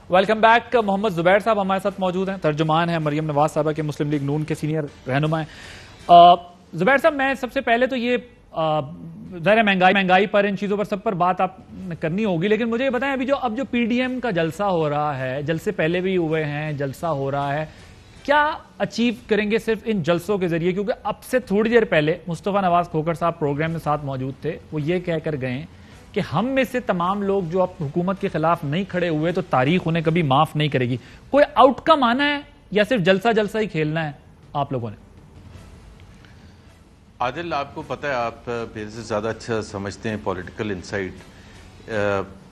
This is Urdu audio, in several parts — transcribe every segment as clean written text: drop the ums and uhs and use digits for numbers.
Welcome back. محمد زبیر صاحب ہمارے ساتھ موجود ہیں, ترجمان ہیں مریم نواز صاحبہ کے, مسلم لیگ نون کے سینئر رہنما ہیں. زبیر صاحب, میں سب سے پہلے تو یہ ظاہر مہنگائی پر, ان چیزوں پر سب پر بات آپ کرنی ہوگی, لیکن مجھے یہ بتائیں اب جو پی ڈی ایم کا جلسہ ہو رہا ہے, جلسے پہلے بھی ہوئے ہیں, جلسہ ہو رہا ہے, کیا اچیو کریں گے صرف ان جلسوں کے ذریعے؟ کیونکہ اب سے تھوڑی دیر پہلے مصطفیٰ نواز کھوکھر صاحب پروگرام میں ساتھ موجود تھے, وہ یہ کہہ کر گئے کہ ہم میں سے تمام لوگ جو اب حکومت کے خلاف نہیں کھڑے ہوئے تو تاریخ انہیں کبھی معاف نہیں کرے گی. کوئی آؤٹ کم آنا ہے یا صرف جلسہ ہی کھیلنا ہے آپ لوگوں نے؟ عادل, آپ کو پتہ ہے, آپ میرے سے زیادہ اچھا سمجھتے ہیں پولیٹیکل انسائٹ.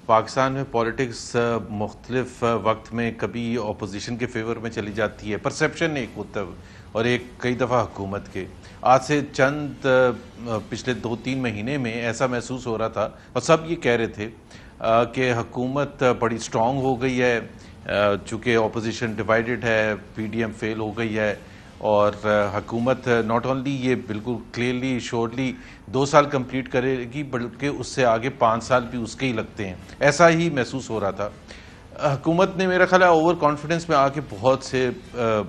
پاکستان میں پولیٹکس مختلف وقت میں کبھی اپوزیشن کے فیور میں چلی جاتی ہے, پرسیپشن ایک ہوتا ہے, اور ایک کئی دفعہ حکومت کے. آج سے چند پچھلے 2-3 مہینے میں ایسا محسوس ہو رہا تھا, اور سب یہ کہہ رہے تھے کہ حکومت بڑی سٹرونگ ہو گئی ہے, چونکہ اپوزیشن ڈیوائیڈڈ ہے, پی ڈی ایم فیل ہو گئی ہے, اور حکومت ناٹ اونلی یہ بالکل کلیئرلی شورلی 2 سال کمپلیٹ کرے گی, بلکہ اس سے آگے 5 سال بھی اس کے ہی لگتے ہیں. ایسا ہی محسوس ہو رہا تھا. حکومت نے میرا خیال ہے اوور کانفیڈنس میں آ کے بہت سے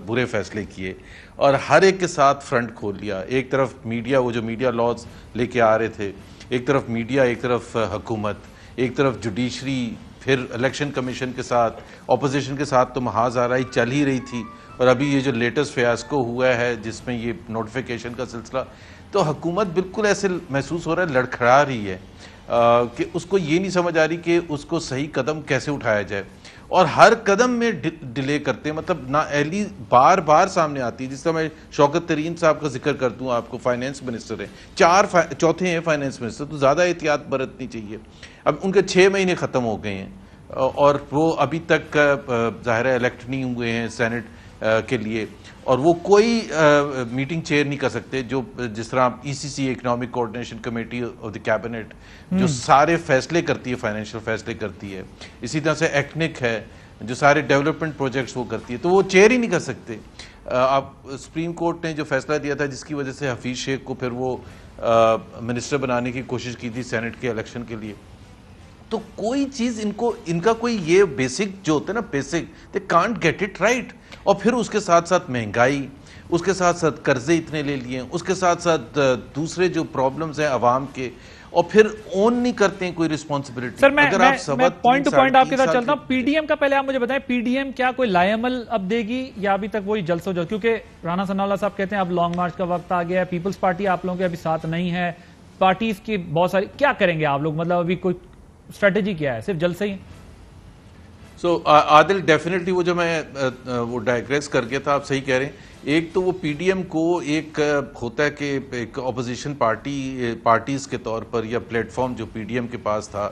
برے فیصلے کیے, اور ہر ایک کے ساتھ فرنٹ کھول لیا. ایک طرف میڈیا, وہ جو میڈیا لاز لے کے آ رہے تھے, ایک طرف میڈیا, ایک طرف حکومت, ایک طرف جوڈیشری, پھر الیکشن کمیشن کے ساتھ, اپوزیشن کے ساتھ تو محاذ آرائی چل ہی رہی تھی, اور ابھی یہ جو لیٹسٹ فیاسکو ہوا ہے جس میں یہ نوٹیفیکیشن کا سلسلہ, تو حکومت بالکل ایسے محسوس ہو رہا ہے لڑکھڑا رہی ہے کہ اس کو یہ نہیں سمجھ آ رہی کہ اس کو صحیح قدم کیسے اٹھایا جائے, اور ہر قدم میں ڈیلے کرتے ہیں. مطلب نااہلی بار بار سامنے آتی ہے. جس طرح میں شوکت ترین صاحب کا ذکر کر دوں, آپ کو فائنینس منسٹر ہیں, چوتھے ہیں فائنینس منسٹر, تو زیادہ احتیاط برتنی چاہیے. اب ان کے 6 مہینے ختم ہو گئے ہیں, اور وہ ابھی تک ظاہر ہے الیکٹ نہیں ہوئے ہیں سینٹ کے لیے, اور وہ کوئی میٹنگ چیئر نہیں کر سکتے. جو جس طرح E C C, economic coordination committee of the cabinet, جو سارے فیصلے کرتی ہے, فائنینشیل فیصلے کرتی ہے. اسی طرح سے ایکنک ہے جو سارے ڈیولپمنٹ پروجیکٹس وہ کرتی ہے, تو وہ چیئر ہی نہیں کر سکتے. آپ سپریم کورٹ نے جو فیصلہ دیا تھا جس کی وجہ سے حفیظ شیخ کو پھر وہ منسٹر بنانے کی کوشش کی تھی سینٹ کے الیکشن کے لیے, تو کوئی چیز ان کا کوئی یہ بیسک جو ہوتا ہے نا, basic they can't get it right. اور پھر اس کے ساتھ ساتھ مہنگائی, اس کے ساتھ ساتھ قرضے اتنے لے لیے, اس کے ساتھ ساتھ دوسرے جو پرابلمز ہیں عوام کے, اور پھر اون نہیں کرتے ہیں کوئی رسپانسبلٹی. سر, میں پوائنٹ ٹو پوائنٹ آپ کے ساتھ چلتا ہوں. پی ڈی ایم کا پہلے آپ مجھے بتائیں, پی ڈی ایم کیا کوئی لائے عمل اب دے گی یا ابھی تک وہی جلسوں جو, کیونکہ رانا ثناء اللہ صاحب کہتے ہیں اب لانگ مارچ کا وقت آ گیا ہے, پیپلز پارٹی آپ لوگوں کے ابھی ساتھ نہیں ہے, پارٹیز کی بہت ساری, کیا کریں گے آپ لوگ؟ مطلب ابھی کوئی اسٹریٹجی کیا ہے, صرف جلسے ہی؟ عادل, ڈیفینیٹلی وہ جو میں وہ ڈائگریس کر گیا تھا, آپ صحیح کہہ رہے ہیں. ایک تو وہ پی ڈی ایم کو ایک ہوتا ہے کہ ایک اپوزیشن پارٹیز کے طور پر, یا پلیٹ فارم جو پی ڈی ایم کے پاس تھا,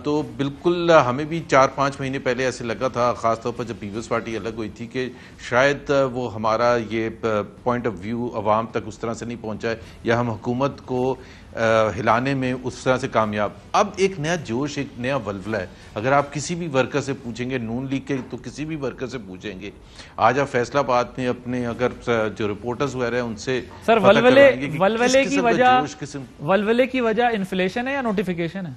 تو بالکل ہمیں بھی 4-5 مہینے پہلے ایسے لگا تھا, خاص طور پر جب پیپلز پارٹی الگ ہوئی تھی, کہ شاید وہ ہمارا یہ پوائنٹ آف ویو عوام تک اس طرح سے نہیں پہنچا ہے, یا ہم حکومت کو ہلانے میں اس طرح سے کامیاب. اب ایک نیا جوش, ایک نیا ولولہ ہے. اگر آپ کسی بھی ورکر سے پوچھیں گے, نون لیگ کے تو کسی بھی ورکر سے پوچھیں گے, آج آپ فیصلہ آباد میں اپنے اگر جو رپورٹرز وغیرہ ہیں ان سے سر, ولولے کی وجہ انفلیشن ہے یا نوٹیفیکیشن ہے؟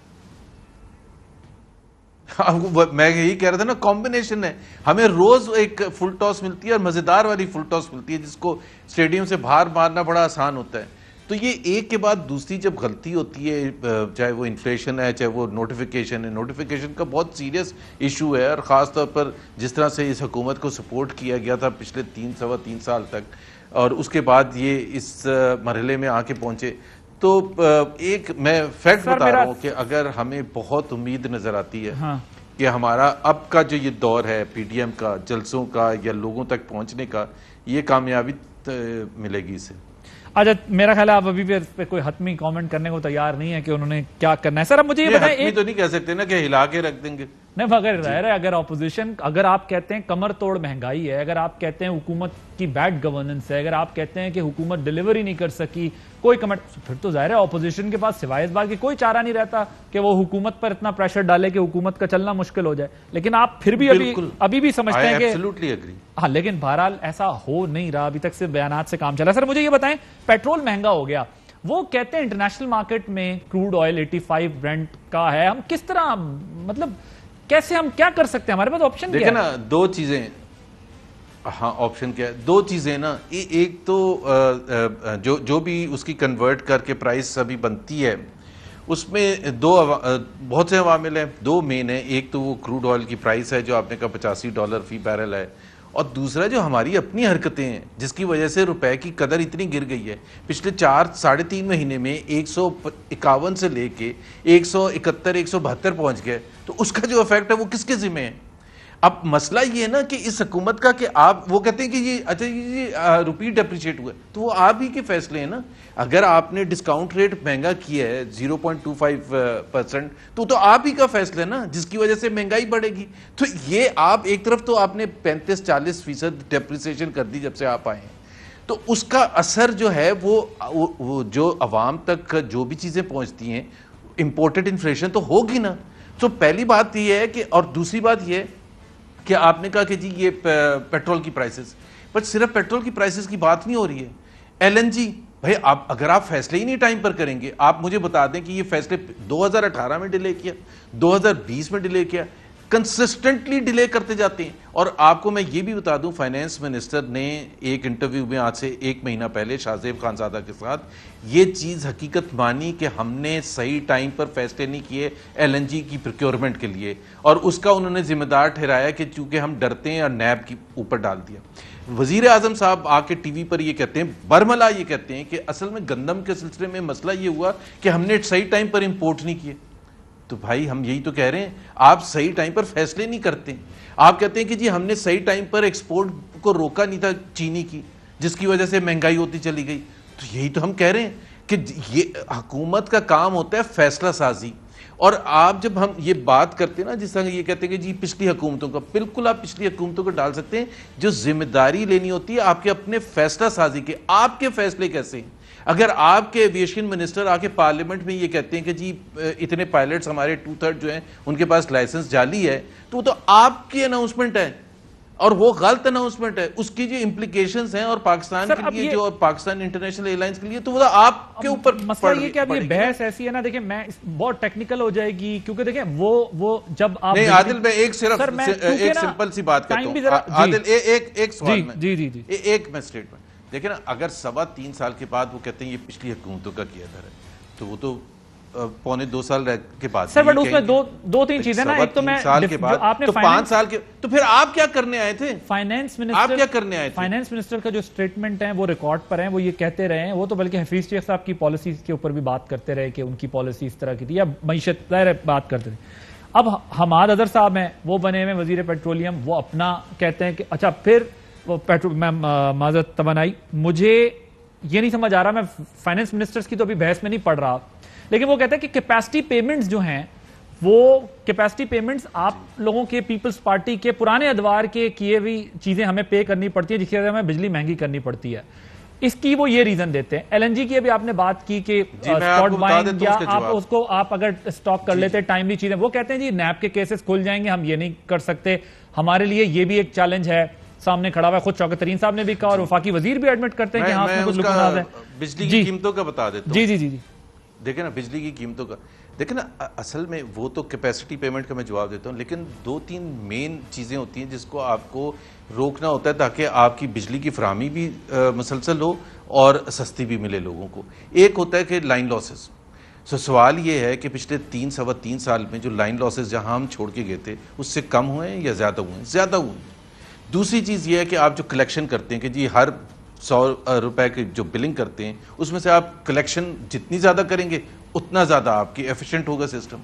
میں یہی کہہ رہا تھا نا, کمبینیشن ہے. ہمیں روز ایک فل ٹاس ملتی ہے, اور مزیدار والی فل ٹاس ملتی ہے جس کو اسٹیڈیم سے باہر مارنا بڑا آسان ہوتا ہے. تو یہ ایک کے بعد دوسری جب غلطی ہوتی ہے, چاہے وہ انفلیشن ہے, چاہے وہ نوٹیفیکیشن ہے, نوٹیفیکیشن کا بہت سیریس ایشو ہے. اور خاص طور پر جس طرح سے اس حکومت کو سپورٹ کیا گیا تھا پچھلے 3 سال تک, اور اس کے بعد یہ اس مرحلے میں آ کے پہنچے, تو ایک میں فیکٹ بتا رہا ہوں کہ اگر ہمیں بہت امید نظر آتی ہے کہ ہمارا اب کا جو یہ دور ہے پی ڈی ایم کا, جلسوں کا یا لوگوں تک پہنچنے کا, یہ کامیابی ملے گی اسے. اچھا, میرا خیال ہے آپ ابھی بھی اس پہ کوئی حتمی کامنٹ کرنے کو تیار نہیں ہے کہ انہوں نے کیا کرنا ہے. سر, اب مجھے یہ بتائیں, حتمی تو نہیں کہہ سکتے نا کہ ہلا کے رکھ دیں گے. نہیں, مگر ظاہر ہے اگر اپوزیشن, اگر آپ کہتے ہیں کمر توڑ مہنگائی ہے, اگر آپ کہتے ہیں حکومت کی بیڈ گورننس ہے, اگر آپ کہتے ہیں کہ حکومت ڈیلیوری نہیں کر سکی, کوئی کمنٹ, پھر تو ظاہر ہے اپوزیشن کے پاس سوائے اس بات کی کوئی چارہ نہیں رہتا کہ وہ حکومت پر اتنا پریشر ڈالے کہ حکومت کا چلنا مشکل ہو جائے. لیکن آپ پھر بھی ابھی بھی سمجھتے ہیں کہ ہاں, لیکن بہرحال ایسا ہو نہیں رہا, ابھی تک صرف بیانات سے کام چلا. سر, مجھے یہ بتائیں, پیٹرول مہنگا ہو گیا, وہ کہتے ہیں انٹرنیشنل مارکیٹ میں کروڈ آئل 85 برنٹ کا ہے, ہم کس طرح, مطلب کیسے ہم کیا کر سکتے ہیں؟ ہمارے پاس آپشن کیا ہے؟ دیکھیں نا دو چیزیں، ہاں آپشن کیا ہے، دو چیزیں نا، ایک تو جو بھی اس کی کنورٹ کر کے پرائس ابھی بنتی ہے اس میں بہت سے عوامل ہیں، دو مین ہیں. ایک تو وہ کروڈ آئل کی پرائس ہے جو آپ نے کہا $85 فی بیرل ہے، اور دوسرا جو ہماری اپنی حرکتیں ہیں جس کی وجہ سے روپے کی قدر اتنی گر گئی ہے. پچھلے 4-3.5 مہینے میں 151 سے لے کے 171 172 پہنچ گئے. تو اس کا جو افیکٹ ہے وہ کس کے ذمہ ہے؟ اب مسئلہ یہ ہے نا کہ اس حکومت کا کہ آپ وہ کہتے ہیں کہ یہ اچھا یہ روپی ڈیپریشیٹ ہوا ہے، تو وہ آپ ہی کے فیصلے ہیں نا. اگر آپ نے ڈسکاؤنٹ ریٹ مہنگا کیا ہے 0.25%، تو آپ ہی کا فیصلہ ہے نا، جس کی وجہ سے مہنگائی بڑھے گی. تو یہ آپ ایک طرف تو آپ نے 35-40% ڈیپریسیشن کر دی جب سے آپ آئے ہیں، تو اس کا اثر جو ہے وہ جو عوام تک جو بھی چیزیں پہنچتی ہیں، امپورٹڈ انفلیشن تو ہوگی نا. تو پہلی بات یہ ہے کہ، اور دوسری بات یہ ہے کہ آپ نے کہا کہ جی یہ پیٹرول کی پرائسز، پر صرف پیٹرول کی پرائسز کی بات نہیں ہو رہی ہے. ایل این جی، بھائی اگر آپ فیصلے ہی نہیں ٹائم پر کریں گے، آپ مجھے بتا دیں کہ یہ فیصلے 2018 میں ڈیلے کیا، 2020 میں ڈیلے کیا، کنسسٹنٹلی ڈیلے کرتے جاتے ہیں. اور آپ کو میں یہ بھی بتا دوں، فائنانس منسٹر نے ایک انٹرویو میں آج سے 1 مہینہ پہلے شاہ زیب خانزادہ کے ساتھ یہ چیز حقیقت مانی کہ ہم نے صحیح ٹائم پر فیصلے نہیں کیے ایل این جی کی پروکیورمنٹ کے لیے، اور اس کا انہوں نے ذمہ دار ٹھہرایا کہ چونکہ ہم ڈرتے ہیں اور نیب کے اوپر ڈال دیا. وزیر اعظم صاحب آ کے ٹی وی پر یہ کہتے ہیں، برملا یہ کہتے ہیں کہ اصل میں گندم کے سلسلے میں مسئلہ یہ ہوا کہ ہم نے صحیح ٹائم پر امپورٹ نہیں کیے. تو بھائی ہم یہی تو کہہ رہے ہیں، آپ صحیح ٹائم پر فیصلے نہیں کرتے. آپ کہتے ہیں کہ جی ہم نے صحیح ٹائم پر ایکسپورٹ کو روکا نہیں تھا چینی کی، جس کی وجہ سے مہنگائی ہوتی چلی گئی. تو یہی تو ہم کہہ رہے ہیں کہ یہ حکومت کا کام ہوتا ہے فیصلہ سازی. اور آپ جب ہم یہ بات کرتے ہیں نا، جس طرح یہ کہتے ہیں کہ جی پچھلی حکومتوں کا، بالکل آپ پچھلی حکومتوں کو ڈال سکتے ہیں. جو ذمہ داری لینی ہوتی ہے آپ کے اپنے فیصلہ سازی کے، آپ کے فیصلے کیسے ہیں؟ اگر آپ کے ایویشن منسٹر آ کے پارلیمنٹ میں یہ کہتے ہیں کہ جی اتنے پائلٹس ہمارے 2/3 جو ہیں ان کے پاس لائسنس جعلی ہے، تو وہ تو آپ کی اناؤنسمنٹ ہے اور وہ غلط اناؤنسمنٹ ہے. اس کی جو امپلیکیشنز ہیں اور پاکستان کے لیے، جو پاکستان انٹرنیشنل ایئر لائنز کے لیے، تو وہ آپ کے اوپر مسئلہ یہ کہ اب یہ بحث ایسی ہے نا، دیکھیں میں بہت ٹیکنیکل ہو جائے گی، کیونکہ دیکھیں وہ جب آپ نہیں عادل، میں ایک سمپل سی بات کہتا ہوں عادل، ایک سوال میں ایک میں اسٹیٹمنٹ دیکھیں نا، اگر 3.25 سال کے بعد وہ کہتے ہیں یہ پچھلی حکومتوں کا کیا ادھر ہے، تو وہ تو 1.25-2 سال کے بعد سر، بٹ اس میں دو تین چیزیں نا. ایک تو میں سال کے بعد تو 5 سال کے، تو پھر آپ کیا کرنے آئے تھے؟ فائنانس آپ کیا کرنے آئے تھے؟ فائنانس منسٹر کا جو سٹیٹمنٹ ہیں وہ ریکارڈ پر ہیں، وہ یہ کہتے رہے ہیں، وہ تو بلکہ حفیظ شیخ صاحب کی پالیسیز کے اوپر بھی بات کرتے رہے کہ ان کی پالیسی اس طرح کی تھی، یا معیشت ظاہر بات کرتے تھے. اب حماد اظہر صاحب ہیں، وہ بنے ہوئے وزیر پیٹرولیم، وہ اپنا کہتے ہیں کہ اچھا پھر وہ میں معذرت توانائی، مجھے یہ نہیں سمجھ آ رہا، میں فائنانس منسٹرز کی تو ابھی بحث میں نہیں پڑھ رہا، لیکن وہ کہتے ہیں کہ کیپیسٹی پیمنٹس جو ہیں، وہ کیپیسٹی پیمنٹس آپ لوگوں کے پیپلز پارٹی کے پرانے ادوار کے کیے ہوئی چیزیں ہمیں پے کرنی پڑتی ہیں، جس کی وجہ سے ہمیں بجلی مہنگی کرنی پڑتی ہے. اس کی وہ یہ ریزن دیتے ہیں. ایل این جی کی ابھی آپ نے بات کی کہ اسپاٹ بائنگ، یا آپ اس کو آپ اگر اسٹاک کر لیتے ٹائملی چیزیں، وہ کہتے ہیں جی نیب کے کیسز کھل جائیں گے، ہم یہ نہیں کر سکتے، ہمارے لیے یہ بھی ایک چیلنج ہے سامنے کھڑا ہوا ہے. خود شوکت ترین صاحب نے بھی کہا اور وفاقی وزیر بھی ایڈمٹ کرتے ہیں کہ ہاں اس میں کچھ لکوناز ہے. بجلی کی قیمتوں کا بتا دیتا ہوں. جی دیکھیں نا، بجلی کی قیمتوں کا دیکھیں نا، اصل میں وہ تو کیپیسٹی پیمنٹ کا میں جواب دیتا ہوں، لیکن 2-3 مین چیزیں ہوتی ہیں جس کو آپ کو روکنا ہوتا ہے تاکہ آپ کی بجلی کی فراہمی بھی مسلسل ہو اور سستی بھی ملے لوگوں کو. ایک ہوتا ہے کہ لائن لاسز. سوال یہ ہے کہ پچھلے 3 سال میں جو لائن لاسز جہاں ہم چھوڑ کے گئے تھے، اس سے کم ہوئے ہیں یا زیادہ ہوئے ہیں؟ زیادہ ہوئے ہیں. دوسری چیز یہ ہے کہ آپ جو کلیکشن کرتے ہیں کہ جی ہر 100 روپے کی جو بلنگ کرتے ہیں، اس میں سے آپ کلیکشن جتنی زیادہ کریں گے اتنا زیادہ آپ کی ایفیشنٹ ہوگا سسٹم.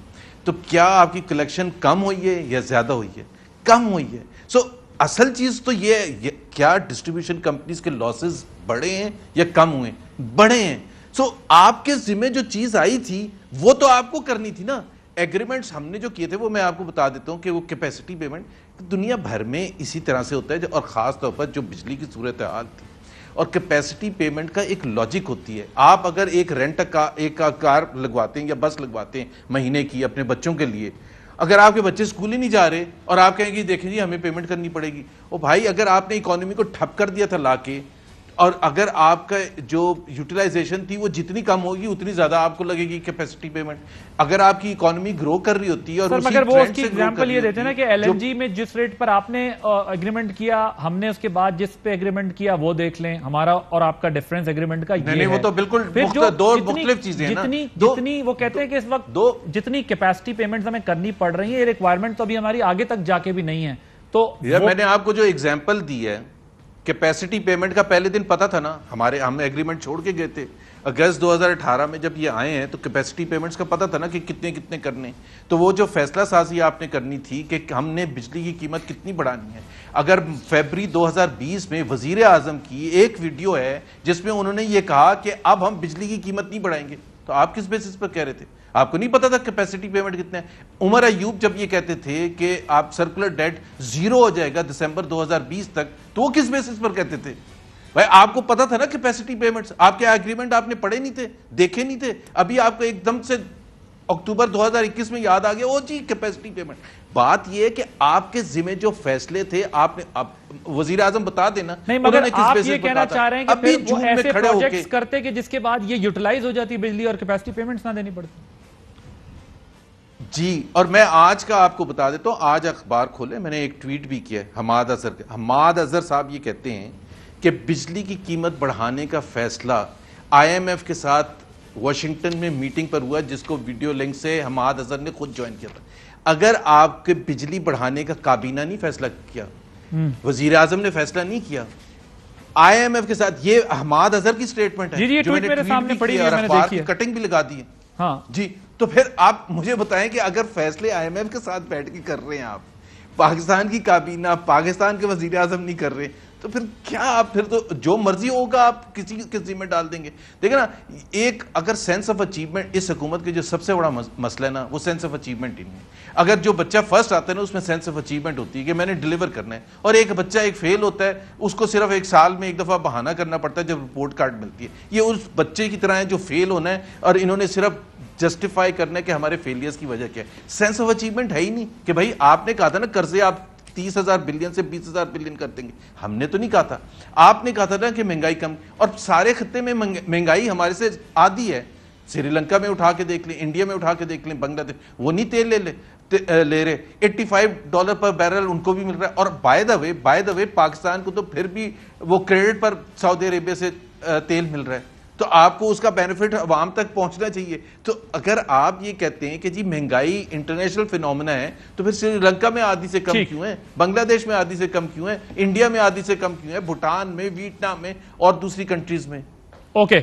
تو کیا آپ کی کلیکشن کم ہوئی ہے یا زیادہ ہوئی ہے؟ کم ہوئی ہے. اصل چیز تو یہ ہے، کیا ڈسٹریبیوشن کمپنیز کے لاسز بڑھے ہیں یا کم ہوئے ہیں؟ بڑھے ہیں. آپ کے ذمہ جو چیز آئی تھی وہ تو آپ کو کرنی تھی نا. ایگریمنٹس ہم نے جو کیے تھے وہ میں آپ کو بتا دیتا ہوں کہ وہ کیپیسٹی پیمنٹ دنیا بھر میں اسی طرح سے ہوتا ہے، اور خاص طور پر جو بجلی کی صورتحال تھی. اور کیپیسٹی پیمنٹ کا ایک لاجک ہوتی ہے. آپ اگر ایک رینٹ ایک کار لگواتے ہیں یا بس لگواتے ہیں مہینے کی اپنے بچوں کے لیے، اگر آپ کے بچے اسکول ہی نہیں جا رہے اور آپ کہیں گے دیکھیں جی ہمیں پیمنٹ کرنی پڑے گی، او بھائی اگر آپ نے اکانومی کو ٹھپ کر دیا تھا لا کے، اور اگر آپ کا جو یوٹیلائزیشن تھی وہ جتنی کم ہوگی اتنی زیادہ آپ کو لگے گی کیپیسٹی پیمنٹ. اگر آپ کی اکانومی گرو کر رہی ہوتی ہے اور سر مگر وہ اس کی ایگزامپل یہ دیتے ہیں نا کہ ایل این جی میں جس ریٹ پر آپ نے اگریمنٹ کیا, ہم نے اس کے بعد جس پہ اگریمنٹ کیا وہ دیکھ لیں, ہمارا اور آپ کا ڈیفرنس اگریمنٹ کا یہ ہے. نہیں وہ تو بالکل دو مختلف چیزیں ہیں نا. جتنی وہ کہتے ہیں کہ اس وقت جتنی کیپیسٹی پیمنٹس ہمیں کرنی پڑ رہی ہیں, یہ ریکوائرمنٹ تو ابھی ہماری آگے تک جا کے بھی نہیں ہے. تو میں نے آپ کو جو ایگزامپل دی ہے کیپیسٹی پیمنٹ کا, پہلے دن پتا تھا نا, ہم ایگریمنٹ چھوڑ کے گئے تھے اگست 2018 میں جب یہ آئے ہیں, تو کیپیسٹی پیمنٹس کا پتا تھا نا کہ کتنے کرنے. تو وہ جو فیصلہ سازی آپ نے کرنی تھی کہ ہم نے بجلی کی قیمت کتنی بڑھانی ہے. اگر فیبری 2020 میں وزیر اعظم کی ایک ویڈیو ہے جس میں انہوں نے یہ کہا کہ اب ہم بجلی کی قیمت نہیں بڑھائیں گے, تو آپ کس بیسس پر کہہ رہے تھے؟ آپ کو نہیں پتا تھا کیپیسٹی پیمنٹ کتنے ہیں؟ عمر ایوب جب یہ کہتے تھے کہ آپ سرکولر ڈیٹ 0 ہو جائے گا دسمبر 2020 تک, تو وہ کس بیسس پر کہتے تھے؟ بھائی آپ کو پتا تھا نا کیپیسٹی پیمنٹس, آپ کے ایگریمنٹ آپ نے پڑھے نہیں تھے, دیکھے نہیں تھے. ابھی آپ کو ایک دم سے اکتوبر 2021 میں یاد آ گیا وہ جی کیپیسٹی پیمنٹ. بات یہ ہے کہ آپ کے ذمہ جو فیصلے تھے آپ نے, وزیر اعظم بتا دینا. نہیں مگر آپ یہ کہنا چاہ رہے ہیں کہ پھر وہ ایسے پروجیکٹس کرتے کہ جس کے بعد یہ یوٹیلائز ہو جاتی بجلی اور کیپیسٹی پیمنٹس نہ دینی پڑتی. جی, اور میں آج کا آپ کو بتا دیتا ہوں, آج اخبار کھولے, میں نے ایک ٹویٹ بھی کیا ہے. حماد اظہر صاحب یہ کہتے ہیں کہ بجلی کی قیمت بڑھانے کا فیصلہ آئی ایم ایف کے ساتھ واشنگٹن میں میٹنگ پر ہوا, جس کو ویڈیو لنک سے حماد اظہر نے خود جوائن کیا تھا. اگر آپ کے بجلی بڑھانے کا کابینہ نہیں فیصلہ کیا, وزیر اعظم نے فیصلہ نہیں کیا آئی ایم ایف کے ساتھ, یہ حماد اظہر کی سٹیٹمنٹ ہے جو میں نے ٹویٹ بھی کیا اور اخبار کی کٹنگ بھی لگا دی ہے. ہاں جی, تو پھر آپ مجھے بتائیں کہ اگر فیصلے آئی ایم ایف کے ساتھ بیٹھ کے کر رہے ہیں آپ, پاکستان کی کابینہ, پاکستان کے وزیر اعظم نہیں کر رہے, تو پھر کیا آپ پھر تو جو مرضی ہوگا آپ کسی کے ذمہ ڈال دیں گے. دیکھیں نا, ایک اگر سینس آف اچیومنٹ اس حکومت کے جو سب سے بڑا مسئلہ ہے نا, وہ سینس آف اچیومنٹ ہی نہیں ہے. اگر جو بچہ فرسٹ آتا ہے نا, اس میں سینس آف اچیومنٹ ہوتی ہے کہ میں نے ڈیلیور کرنا ہے, اور ایک بچہ ایک فیل ہوتا ہے, اس کو صرف ایک سال میں ایک دفعہ بہانہ کرنا پڑتا ہے جب رپورٹ کارڈ ملتی ہے. یہ اس بچے کی طرح ہے جو فیل ہونا ہے, اور انہوں نے صرف جسٹیفائی کرنا ہے کہ ہمارے فیلیئرز کی وجہ کیا ہے. سینس آف اچیومنٹ ہے ہی نہیں کہ بھائی آپ نے کہا تھا نا قرضے آپ 30,000 بلین سے 20,000 بلین کر دیں گے. ہم نے تو نہیں کہا تھا, آپ نے کہا تھا نا کہ مہنگائی کم, اور سارے خطے میں مہنگائی ہمارے سے آدھی ہے. سری لنکا میں اٹھا کے دیکھ لیں, انڈیا میں اٹھا کے دیکھ لیں, بنگلہ دیش وہ نہیں تیل لے رہے, $85 پر بیرل ان کو بھی مل رہا ہے. اور بائی دا وے پاکستان کو تو پھر بھی وہ کریڈٹ پر سعودی عربیہ سے تیل مل رہا ہے, تو آپ کو اس کا بینیفٹ عوام تک پہنچنا چاہیے. تو اگر آپ یہ کہتے ہیں کہ جی مہنگائی انٹرنیشنل فینومینا ہے, تو پھر سری لنکا میں آدھی سے کم کیوں ہے, بنگلہ دیش میں آدھی سے کم کیوں ہے, انڈیا میں آدھی سے کم کیوں ہے, بھوٹان میں, ویتنام میں اور دوسری کنٹریز میں. اوکے